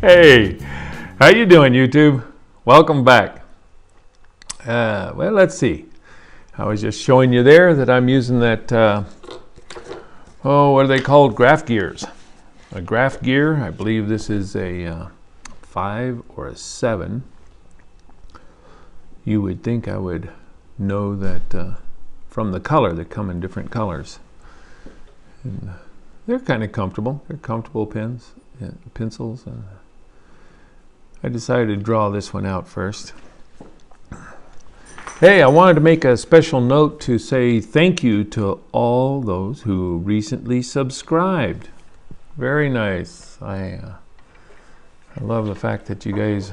Hey, how you doing, YouTube? Welcome back. Well, let's see. I was just showing you there that I'm using that, what are they called? Graph gears. A graph gear. I believe this is a 5 or a 7. You would think I would know that from the color. They come in different colors. And they're kind of comfortable. They're comfortable pens, pencils. I decided to draw this one out first. Hey, I wanted to make a special note to say thank you to all those who recently subscribed. Very nice. I love the fact that you guys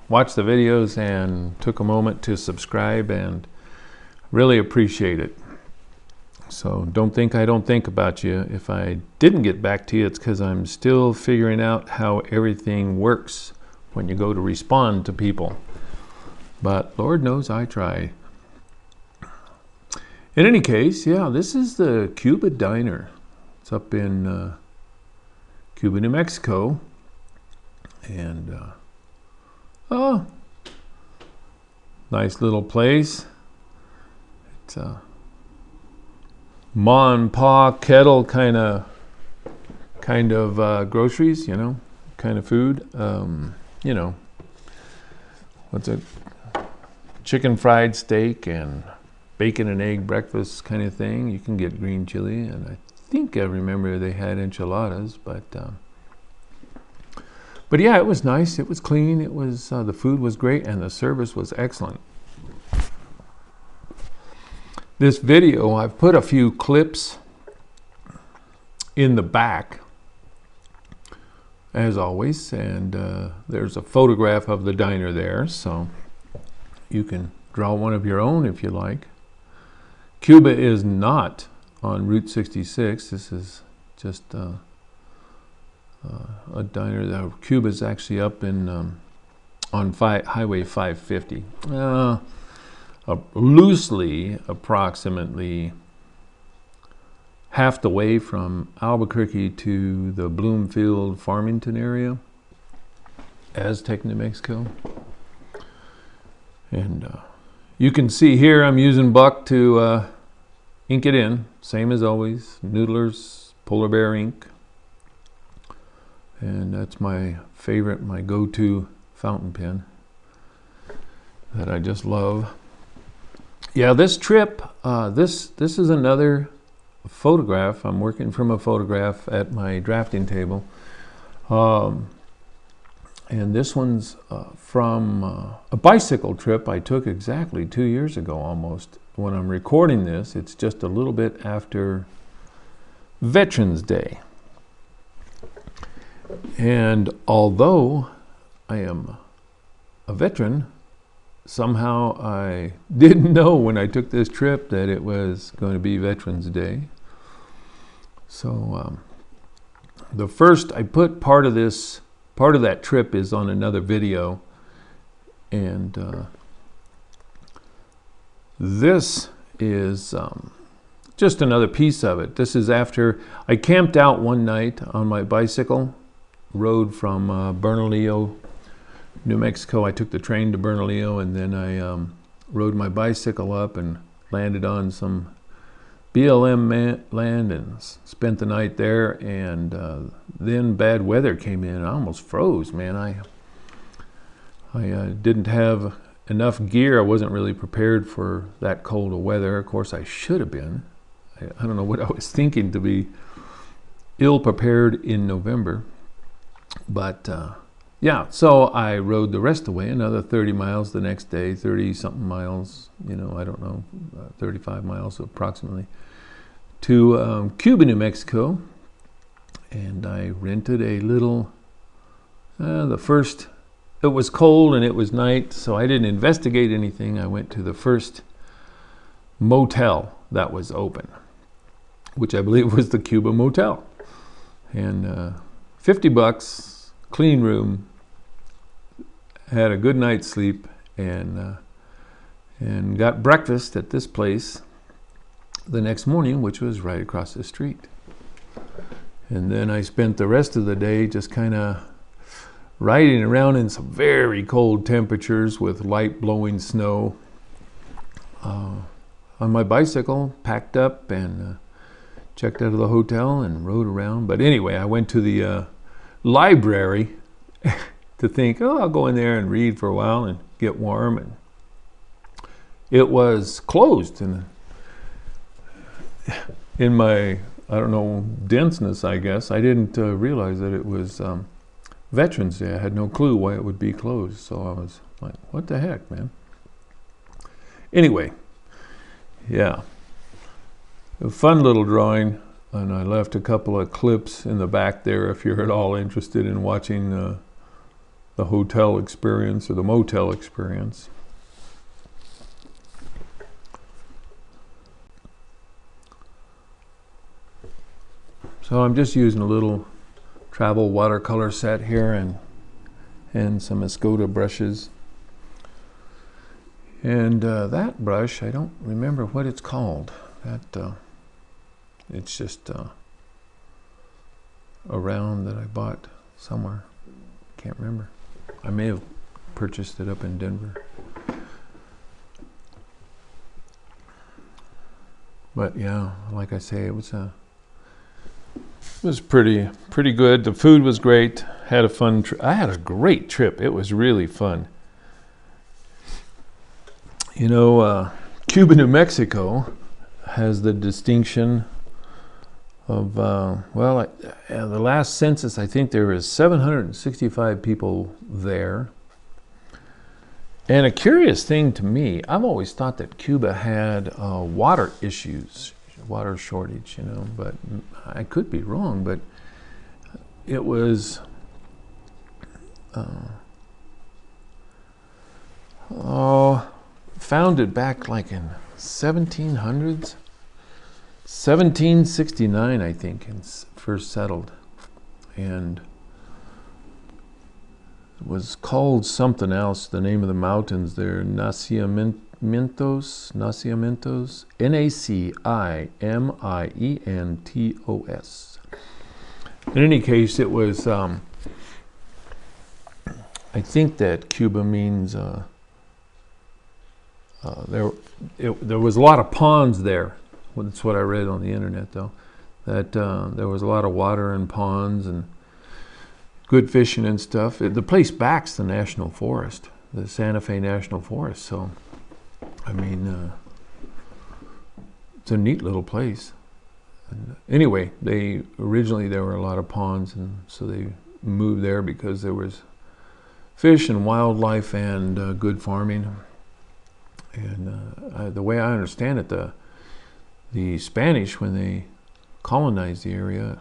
watched the videos and took a moment to subscribe, and really appreciate it. So don't think I don't think about you. If I didn't get back to you, it's because I'm still figuring out how everything works when you go to respond to people. But Lord knows I try. In any case, yeah, this is the Cuba Diner. It's up in Cuba, New Mexico. And, oh, nice little place. It's ma and pa kettle kind of groceries, you know, kind of food. You know, what's it? Chicken fried steak and bacon and egg breakfast kind of thing. You can get green chili, and I think I remember they had enchiladas, but yeah, it was nice. It was clean. It was the food was great, and the service was excellent. This video, I've put a few clips in the back, as always, and there's a photograph of the diner there, so you can draw one of your own if you like. Cuba is not on Route 66. This is just a diner. Cuba is actually up in on Highway 550. Loosely, approximately half the way from Albuquerque to the Bloomfield, Farmington area, Aztec, New Mexico. And you can see here I'm using Buck to ink it in, same as always. Noodler's Polar Bear ink. And that's my favorite, my go-to fountain pen that I just love. Yeah, this trip, this is another photograph. I'm working from a photograph at my drafting table. And this one's from a bicycle trip I took exactly 2 years ago almost. When I'm recording this, it's just a little bit after Veterans Day. And although I am a veteran, somehow I didn't know when I took this trip that it was going to be Veterans Day. So the first, I put part of that trip is on another video, and this is just another piece of it. This is after I camped out one night on my bicycle, rode from Bernalillo, New Mexico. I took the train to Bernalillo, and then I rode my bicycle up and landed on some BLM land and spent the night there. And then bad weather came in. I almost froze, man. I didn't have enough gear. I wasn't really prepared for that cold of weather. Of course, I should have been. I don't know what I was thinking to be ill prepared in November. But yeah, so I rode the rest of the way, another 30 miles the next day, 30-something miles, you know, I don't know, 35 miles approximately, to Cuba, New Mexico. And I rented a little, it was cold and it was night, so I didn't investigate anything. I went to the first motel that was open, which I believe was the Cuba Motel. And $50, clean room, had a good night's sleep, and got breakfast at this place the next morning, which was right across the street. And then I spent the rest of the day just kind of riding around in some very cold temperatures with light blowing snow on my bicycle, packed up and checked out of the hotel and rode around. But anyway, I went to the library to think, oh, I'll go in there and read for a while and get warm. And it was closed. And in my, I don't know, denseness, I guess, I didn't realize that it was Veterans Day. I had no clue why it would be closed. So I was like, what the heck, man? Anyway, yeah. A fun little drawing. And I left a couple of clips in the back there if you're at all interested in watching the hotel experience or the motel experience. So I'm just using a little travel watercolor set here and some Escoda brushes. And that brush, I don't remember what it's called. That it's just a round that I bought somewhere. Can't remember. I may have purchased it up in Denver. But yeah, like I say, it was pretty good. The food was great. Had a fun trip. I had a great trip. It was really fun. You know, Cuba, New Mexico has the distinction of, the last census, I think there was 765 people there. And a curious thing to me, I've always thought that Cuba had water issues, water shortage, you know, but I could be wrong, but it was founded back like in 1700s, 1769, I think, and first settled, and it was called something else. The name of the mountains there, Nacimientos, Nacimientos. In any case, it was. I think that Cuba means there was a lot of ponds there. Well, that's what I read on the internet, though. That there was a lot of water and ponds and good fishing and stuff. The place backs the national forest, the Santa Fe National Forest. So, I mean, it's a neat little place. And anyway, originally there were a lot of ponds, and so they moved there because there was fish and wildlife and good farming. And the way I understand it, the Spanish, when they colonized the area,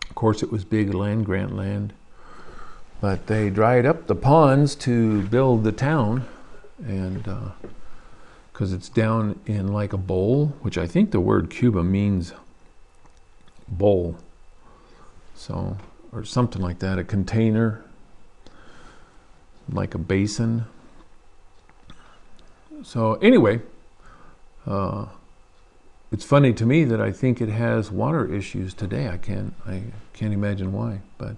of course it was big land grant land, but they dried up the ponds to build the town, and because it's down in like a bowl, which I think the word Cuba means bowl, so, or something like that, a container, like a basin. So anyway, it's funny to me that I think it has water issues today. I can't imagine why, but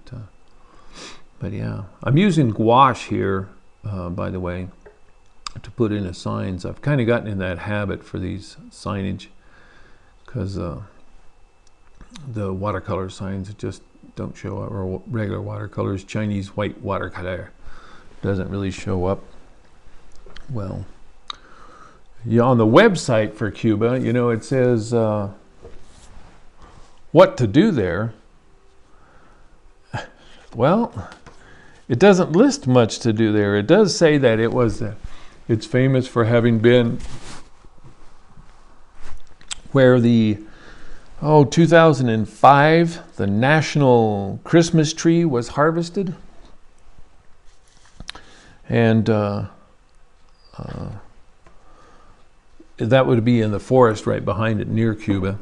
yeah. I'm using gouache here, by the way, to put in the signs. I've kind of gotten in that habit for these signage because the watercolor signs just don't show up, or regular watercolors, Chinese white watercolor doesn't really show up well. Yeah, on the website for Cuba, you know, it says what to do there. Well, it doesn't list much to do there. It does say that it's famous for having been where 2005, the national Christmas tree was harvested. And that would be in the forest right behind it near Cuba.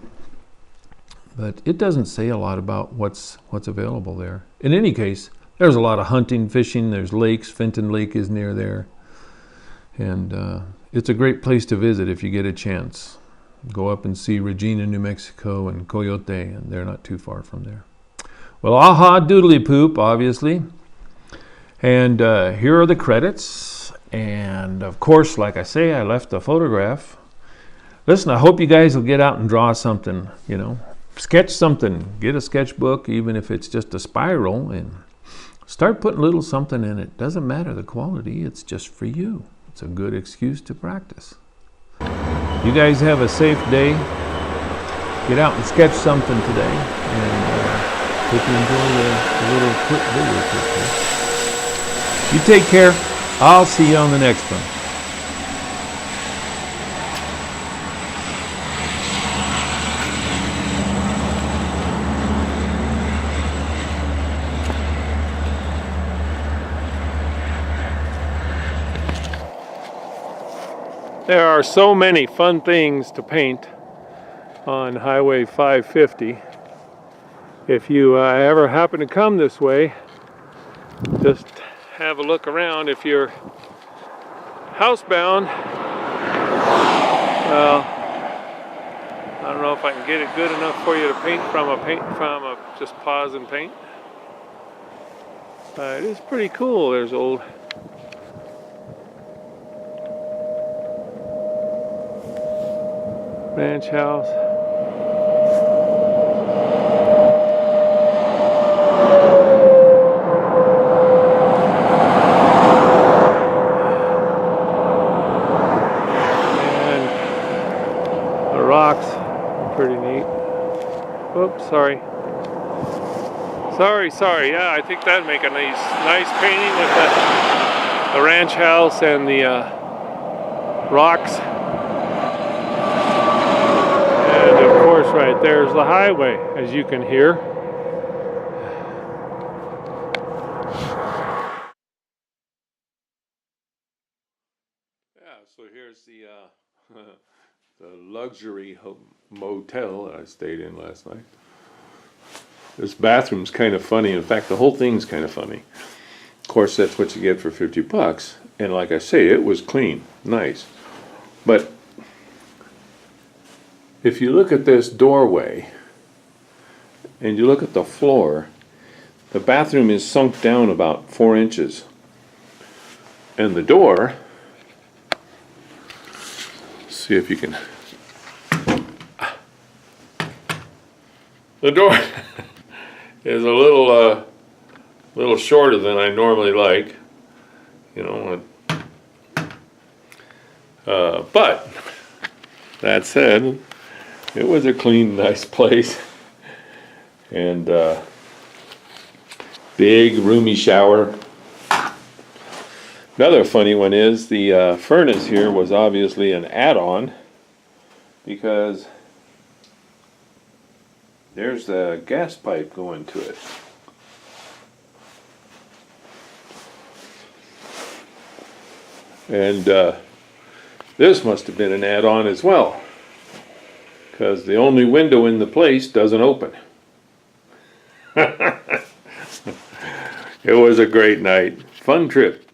But it doesn't say a lot about what's available there. In any case, there's a lot of hunting, fishing, there's lakes. Fenton Lake is near there. And it's a great place to visit if you get a chance. Go up and see Regina, New Mexico, and Coyote, and they're not too far from there. Well, aha, doodly poop, obviously. And here are the credits. And of course, like I say, I left a photograph. Listen, I hope you guys will get out and draw something, you know. Sketch something. Get a sketchbook, even if it's just a spiral, and start putting a little something in it. Doesn't matter the quality, it's just for you. It's a good excuse to practice. You guys have a safe day. Get out and sketch something today, and hope you enjoy the little quick video clip here. You take care. I'll see you on the next one. There are so many fun things to paint on Highway 550. If you ever happen to come this way, just have a look around. If you're housebound, well, I don't know if I can get it good enough for you to paint from just pause and paint. It is pretty cool. There's old ranch house. And the rocks are pretty neat. Oops, sorry. Sorry. Yeah, I think that'd make a nice painting with the ranch house and the rocks. Right there's the highway, as you can hear. Yeah, so here's the the luxury motel I stayed in last night. This bathroom's kind of funny. In fact, the whole thing's kind of funny. Of course, that's what you get for $50. And like I say, it was clean, nice. But if you look at this doorway and you look at the floor, the bathroom is sunk down about 4 inches. And the door, see if you can, the door is a little shorter than I normally like, you know, but that said, it was a clean, nice place, and big, roomy shower. Another funny one is the furnace here was obviously an add-on, because there's the gas pipe going to it. And this must have been an add-on as well, because the only window in the place doesn't open. It was a great night. Fun trip.